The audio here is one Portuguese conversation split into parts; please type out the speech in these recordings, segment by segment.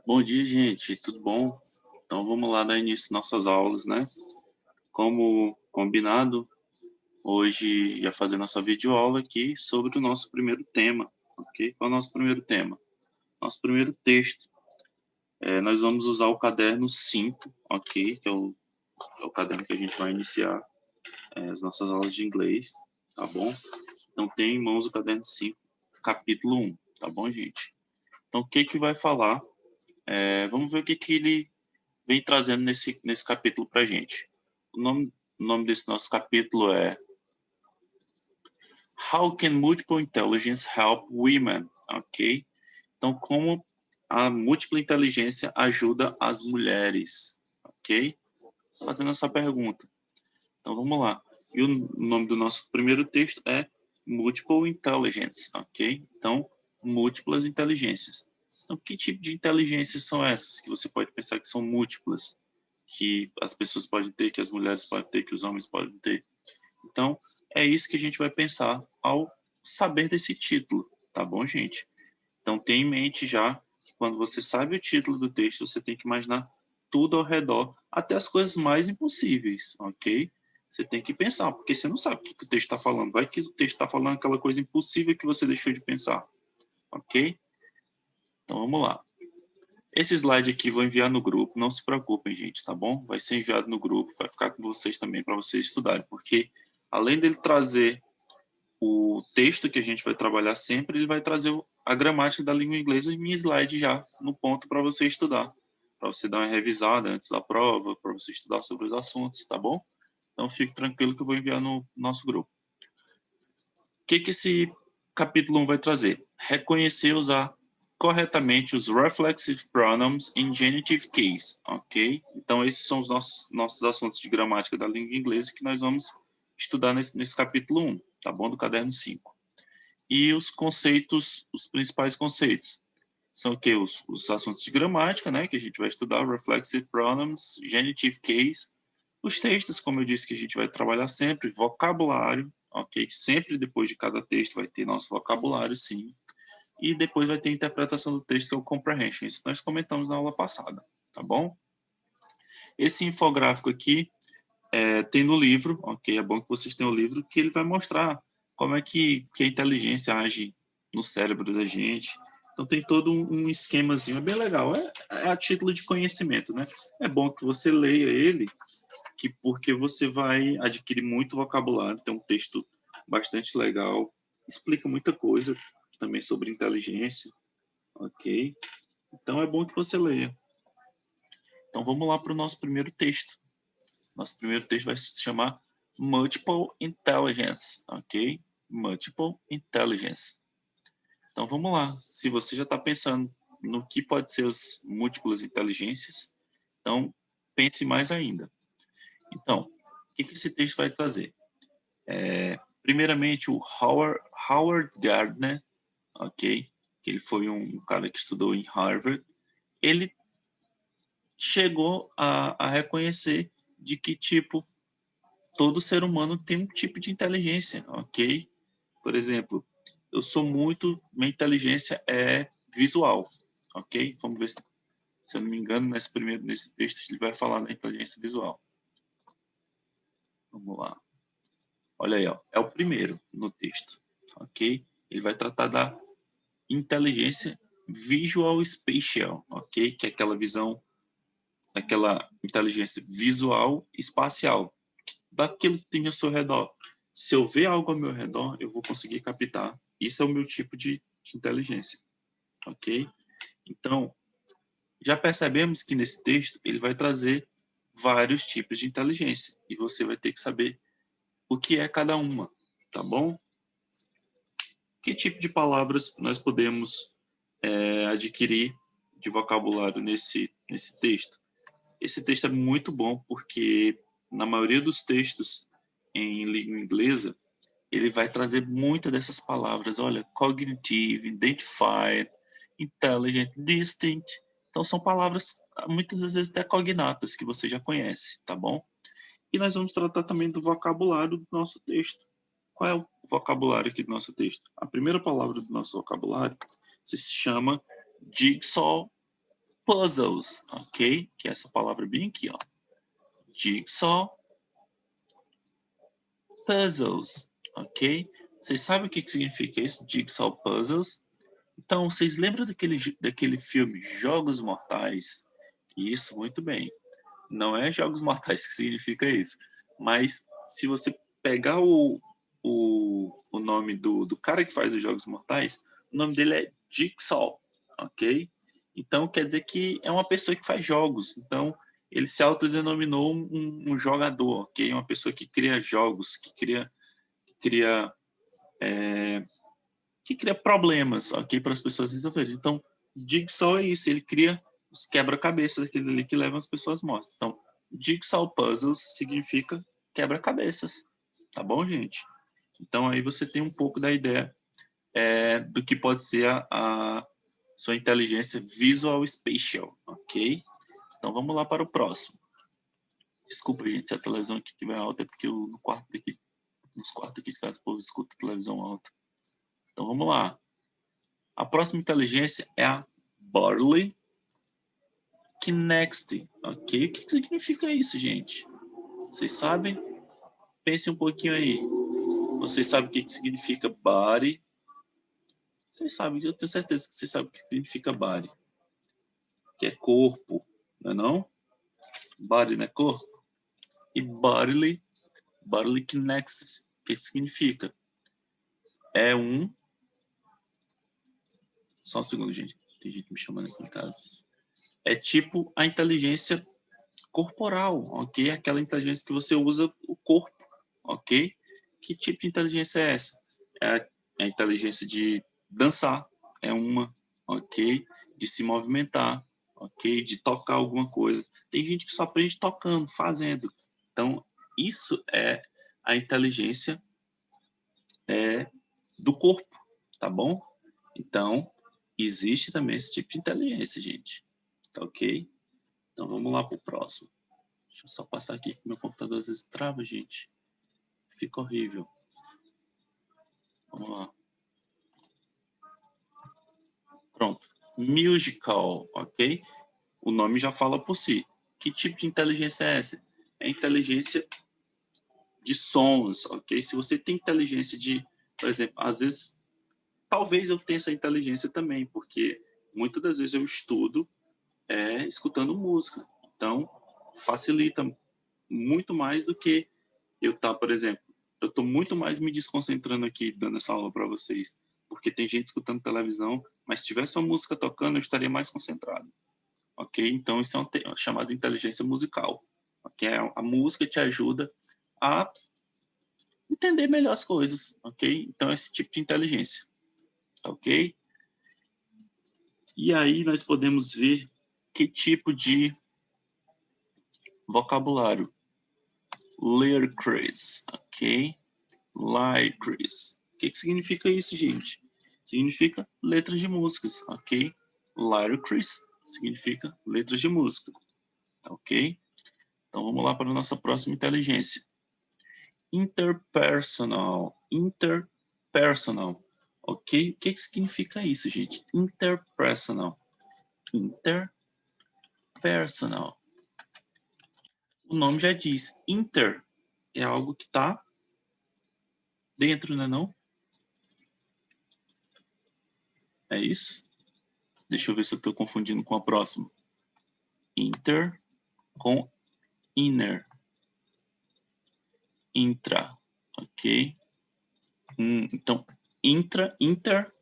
Bom dia, gente. Tudo bom? Então vamos lá dar início às nossas aulas, né? Como combinado, hoje ia fazer nossa videoaula aqui sobre o nosso primeiro tema, ok? Qual é o nosso primeiro tema? Nosso primeiro texto. Nós vamos usar o caderno 5, ok? Que é o caderno que a gente vai iniciar as nossas aulas de inglês, tá bom? Então tem em mãos o caderno 5, capítulo 1, tá bom, gente? Então o que que vai falar? Vamos ver o que que ele vem trazendo nesse capítulo para a gente. O nome desse nosso capítulo é How Can Multiple Intelligence Help Women? Ok? Então, como a múltipla inteligência ajuda as mulheres? Ok? Fazendo essa pergunta. Então, vamos lá. E o nome do nosso primeiro texto é Multiple Intelligence, ok? Então, múltiplas inteligências. Então, que tipo de inteligências são essas que você pode pensar que são múltiplas? Que as pessoas podem ter, que as mulheres podem ter, que os homens podem ter. Então, é isso que a gente vai pensar ao saber desse título, tá bom, gente? Então, tenha em mente já que quando você sabe o título do texto, você tem que imaginar tudo ao redor, até as coisas mais impossíveis, ok? Você tem que pensar, porque você não sabe o que o texto está falando. Vai que o texto está falando aquela coisa impossível que você deixou de pensar, ok? Então, vamos lá. Esse slide aqui vou enviar no grupo, não se preocupem, gente, tá bom? Vai ser enviado no grupo, vai ficar com vocês também para vocês estudarem, porque além dele trazer o texto que a gente vai trabalhar sempre, ele vai trazer a gramática da língua inglesa em slide já no ponto para você estudar, para você dar uma revisada antes da prova, para você estudar sobre os assuntos, tá bom? Então fique tranquilo que eu vou enviar no nosso grupo. O que esse capítulo 1 vai trazer? Reconhecer e usar corretamente os reflexive pronouns em genitive case, ok? Então esses são os nossos assuntos de gramática da língua inglesa que nós vamos estudar nesse capítulo 1, tá bom? Do caderno 5. E os conceitos, os principais conceitos, são o que? Os assuntos de gramática, né? Que a gente vai estudar, reflexive pronouns, genitive case, os textos, como eu disse, que a gente vai trabalhar sempre, vocabulário, ok? Sempre depois de cada texto vai ter nosso vocabulário, sim. E depois vai ter a interpretação do texto, que é o comprehension. Isso nós comentamos na aula passada, tá bom? Esse infográfico aqui tem no livro, ok? É bom que vocês tenham o livro, que ele vai mostrar como é que a inteligência age no cérebro da gente. Então tem todo um esquemazinho, é bem legal. É a título de conhecimento, né? É bom que você leia ele, porque você vai adquirir muito vocabulário. Tem um texto bastante legal, explica muita coisa também sobre inteligência, ok? Então é bom que você leia. Então vamos lá para o nosso primeiro texto. Nosso primeiro texto vai se chamar Multiple Intelligence, ok? Multiple Intelligence. Então vamos lá. Se você já está pensando no que pode ser as múltiplas inteligências, então pense mais ainda. Então, o que esse texto vai trazer? Primeiramente, o Howard Gardner, ok? Que ele foi um cara que estudou em Harvard. Ele chegou a reconhecer de que, tipo, todo ser humano tem um tipo de inteligência, ok? Por exemplo, minha inteligência é visual, ok? Vamos ver se eu não me engano, nesse texto ele vai falar da inteligência visual. Vamos lá. Olha aí, ó, é o primeiro no texto, ok? Ele vai tratar da inteligência visual spatial, ok? Que é aquela visão, aquela inteligência visual espacial, daquilo que tem ao seu redor. Se eu ver algo ao meu redor, eu vou conseguir captar. Isso é o meu tipo de inteligência, ok? Então, já percebemos que nesse texto ele vai trazer vários tipos de inteligência e você vai ter que saber o que é cada uma, tá bom? Que tipo de palavras nós podemos adquirir de vocabulário nesse texto? Esse texto é muito bom porque na maioria dos textos em língua inglesa ele vai trazer muitas dessas palavras. Olha, cognitive, identified, intelligent, distinct. Então, são palavras, muitas das vezes, até cognatas, que você já conhece, tá bom? E nós vamos tratar também do vocabulário do nosso texto. Qual é o vocabulário aqui do nosso texto? A primeira palavra do nosso vocabulário se chama jigsaw puzzles, ok? Que é essa palavra bem aqui, ó. Jigsaw puzzles, ok? Vocês sabem o que significa isso? Jigsaw puzzles? Então, vocês lembram daquele filme Jogos Mortais? Isso, muito bem. Não é Jogos Mortais que significa isso. Mas se você pegar o nome do cara que faz os Jogos Mortais, o nome dele é Jigsaw, ok? Então, quer dizer que é uma pessoa que faz jogos. Então, ele se autodenominou um jogador, ok? Uma pessoa que cria jogos, cria, é, que cria problemas, ok? Para as pessoas resolverem. Então, Jigsaw é isso, ele cria os quebra-cabeças, aquele ali que levam as pessoas mortas. Então, Jigsaw Puzzles significa quebra-cabeças, tá bom, gente? Então, aí você tem um pouco da ideia do que pode ser a sua inteligência visual spatial, ok? Então, vamos lá para o próximo. Desculpa, gente, se a televisão aqui estiver alta, é porque nos quartos aqui de casa o povo escuta a televisão alta. Então, vamos lá. A próxima inteligência é a Bodily Kinect, ok? O que significa isso, gente? Vocês sabem? Pense um pouquinho aí. Vocês sabem o que significa body? Vocês sabem, eu tenho certeza que vocês sabem o que significa body. Que é corpo, não é não? Body não é corpo? E bodily kinetics, o que significa? É Só um segundo, gente. Tem gente me chamando aqui em casa. É tipo a inteligência corporal, ok? Aquela inteligência que você usa o corpo, ok? Que tipo de inteligência é essa? É a inteligência de dançar, é uma, ok? De se movimentar, ok? De tocar alguma coisa. Tem gente que só aprende tocando, fazendo. Então, isso é a inteligência do corpo, tá bom? Então, existe também esse tipo de inteligência, gente. Tá ok? Então, vamos lá para o próximo. Deixa eu só passar aqui que meu computador às vezes trava, gente. Fica horrível. Vamos lá. Pronto. Musical, ok? O nome já fala por si. Que tipo de inteligência é essa? É inteligência de sons, ok? Se você tem inteligência de, por exemplo, às vezes, talvez eu tenha essa inteligência também, porque muitas das vezes eu estudo escutando música. Então, facilita muito mais do que eu estar, por exemplo, eu estou muito mais me desconcentrando aqui, dando essa aula para vocês, porque tem gente escutando televisão, mas se tivesse uma música tocando, eu estaria mais concentrado, ok? Então, isso é chamado inteligência musical, ok? A música te ajuda a entender melhor as coisas, ok? Então, é esse tipo de inteligência, ok? E aí nós podemos ver que tipo de vocabulário. Lyrics, ok? Lyrics. O que significa isso, gente? Significa letras de músicas, ok? Lyrics significa letras de música, ok? Então vamos lá para a nossa próxima inteligência. Interpersonal. Interpersonal. Ok? O que significa isso, gente? Interpersonal. Interpersonal. O nome já diz. Inter é algo que está dentro, né, não? É isso? Deixa eu ver se eu estou confundindo com a próxima. Inter com inner. Intra, ok? Então, inter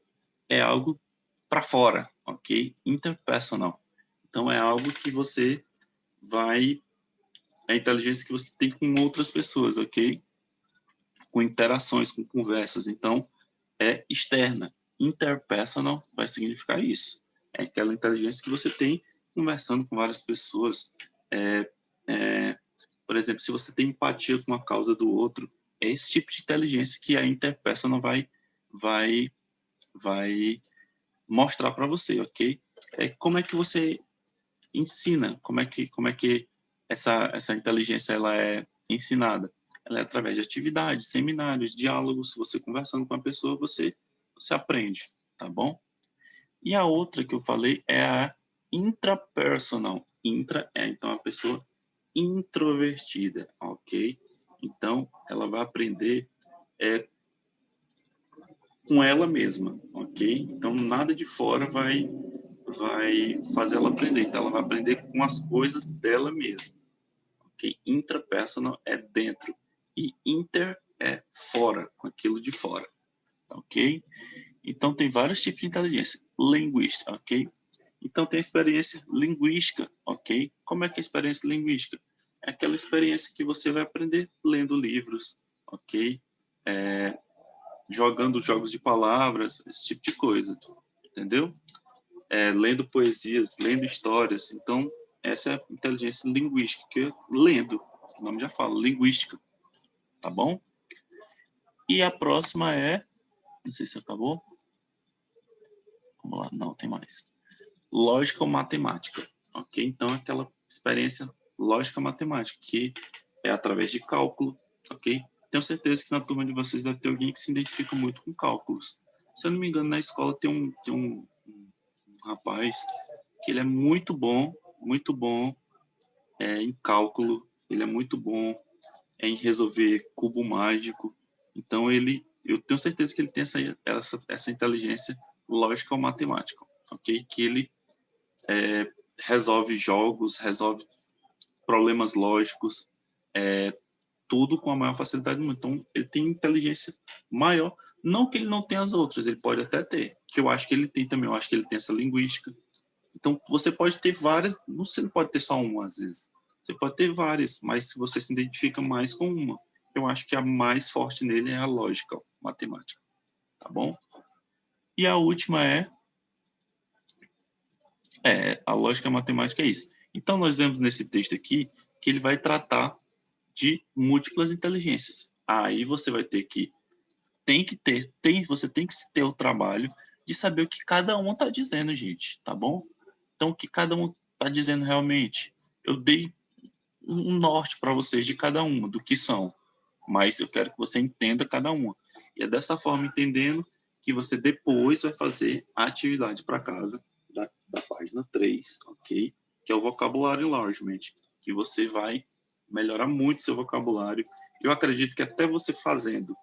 é algo para fora, ok? Interpersonal. Então, é algo que você vai... É a inteligência que você tem com outras pessoas, ok? Com interações, com conversas. Então, é externa. Interpersonal vai significar isso. É aquela inteligência que você tem conversando com várias pessoas. Por exemplo, se você tem empatia com a causa do outro, é esse tipo de inteligência que a interpersonal vai, vai mostrar para você, ok? Como é que você ensina, como é que essa inteligência ela é ensinada? Ela é através de atividades, seminários, diálogos. Você conversando com a pessoa, você aprende, tá bom? E a outra que eu falei é a Intrapersonal. Intra é, então, a pessoa introvertida, ok? Então, ela vai aprender com ela mesma, ok? Então, nada de fora vai fazer ela aprender. Então, ela vai aprender com as coisas dela mesma, ok? Intrapersonal é dentro e inter é fora, com aquilo de fora, ok? Então, tem vários tipos de inteligência. Linguística, ok? Então, tem a experiência linguística, ok? Como é que é a experiência linguística? É aquela experiência que você vai aprender lendo livros, ok? Jogando jogos de palavras, esse tipo de coisa, entendeu? Lendo poesias, lendo histórias. Então, essa é a inteligência linguística, lendo. O nome já fala, linguística, tá bom? E a próxima é, não sei se acabou. Vamos lá, não, tem mais. Lógica ou matemática, ok? Então, aquela experiência lógica matemática, que é através de cálculo, ok? Tenho certeza que na turma de vocês deve ter alguém que se identifica muito com cálculos. Se eu não me engano, na escola tem um rapaz que ele é muito bom em cálculo, ele é muito bom em resolver cubo mágico. Então, eu tenho certeza que ele tem essa inteligência lógica ou matemática, ok? Que ele resolve jogos, resolve problemas lógicos, tudo com a maior facilidade do mundo. Então, ele tem inteligência maior. Não que ele não tenha as outras, ele pode até ter, que eu acho que ele tem também. Eu acho que ele tem essa linguística. Então, você pode ter várias, você não pode ter só uma, às vezes. Você pode ter várias, mas se você se identifica mais com uma, eu acho que a mais forte nele é a lógica, matemática. Tá bom? E a última a lógica matemática é isso. Então, nós vemos nesse texto aqui que ele vai tratar de múltiplas inteligências. Aí você vai ter que você tem que ter o trabalho de saber o que cada um está dizendo, gente, tá bom? Então, o que cada um está dizendo realmente, eu dei um norte para vocês de cada uma, do que são, mas eu quero que você entenda cada uma. E é dessa forma, entendendo, que você depois vai fazer a atividade para casa da página 3, ok? Que é o vocabulário enlargement, que você vai melhorar muito seu vocabulário. Eu acredito que até você fazendo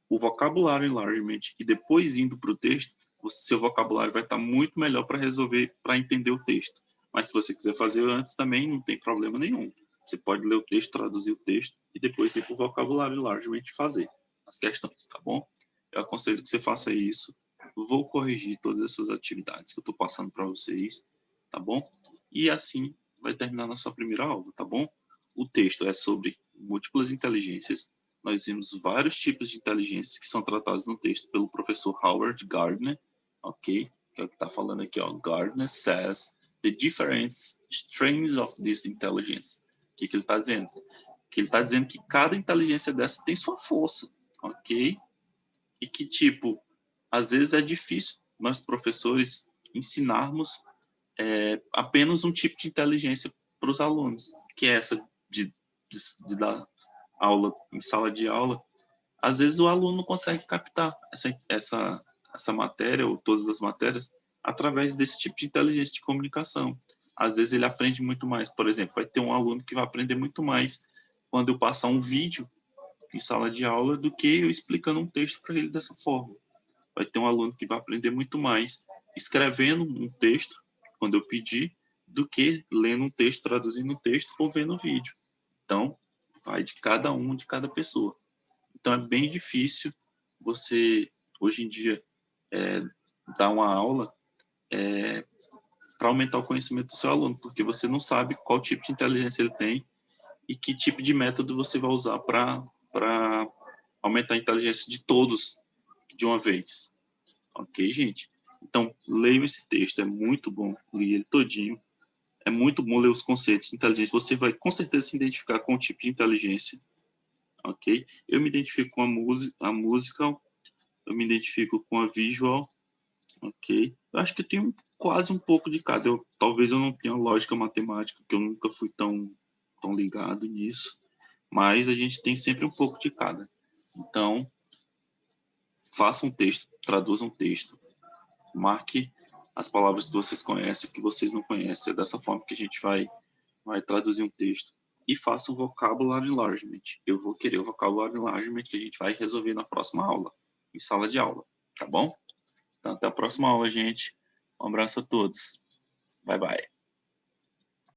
o vocabulário enlargement e depois indo para o texto, seu vocabulário vai estar muito melhor para resolver, para entender o texto. Mas se você quiser fazer antes também, não tem problema nenhum. Você pode ler o texto, traduzir o texto e depois ir para o vocabulário enlargement e fazer as questões, tá bom? Eu aconselho que você faça isso. Vou corrigir todas essas atividades que eu estou passando para vocês, tá bom? E assim vai terminar nossa primeira aula, tá bom? O texto é sobre múltiplas inteligências. Nós vimos vários tipos de inteligências que são tratados no texto pelo professor Howard Gardner, ok? Que é o que está falando aqui, ó. Gardner says the different strains of this intelligence. O que ele está dizendo? Que ele está dizendo que cada inteligência dessa tem sua força, ok? E que, tipo, às vezes é difícil nós, professores, ensinarmos apenas um tipo de inteligência para os alunos, que é essa de dar aula em sala de aula. Às vezes o aluno não consegue captar essa matéria ou todas as matérias através desse tipo de inteligência de comunicação. Às vezes ele aprende muito mais. Por exemplo, vai ter um aluno que vai aprender muito mais quando eu passar um vídeo em sala de aula do que eu explicando um texto para ele dessa forma. Vai ter um aluno que vai aprender muito mais escrevendo um texto, quando eu pedir, do que lendo um texto, traduzindo um texto ou vendo um vídeo. Então, vai de cada um, de cada pessoa. Então, é bem difícil você, hoje em dia, dar uma aula para aumentar o conhecimento do seu aluno, porque você não sabe qual tipo de inteligência ele tem e que tipo de método você vai usar para aumentar a inteligência de todos de uma vez. Ok, gente? Então, leiam esse texto, é muito bom ler ele todinho. É muito bom ler os conceitos de inteligência. Você vai, com certeza, se identificar com o tipo de inteligência. Ok? Eu me identifico com a musical, eu me identifico com a visual, ok? Eu acho que eu tenho quase um pouco de cada. Talvez eu não tenha lógica matemática, porque eu nunca fui tão ligado nisso. Mas a gente tem sempre um pouco de cada. Então, faça um texto, traduza um texto, marque as palavras que vocês conhecem, que vocês não conhecem. É dessa forma que a gente vai traduzir um texto. E faça um vocabulary enlargement. Eu vou querer o vocabulary enlargement que a gente vai resolver na próxima aula, em sala de aula, tá bom? Então, até a próxima aula, gente. Um abraço a todos. Bye, bye.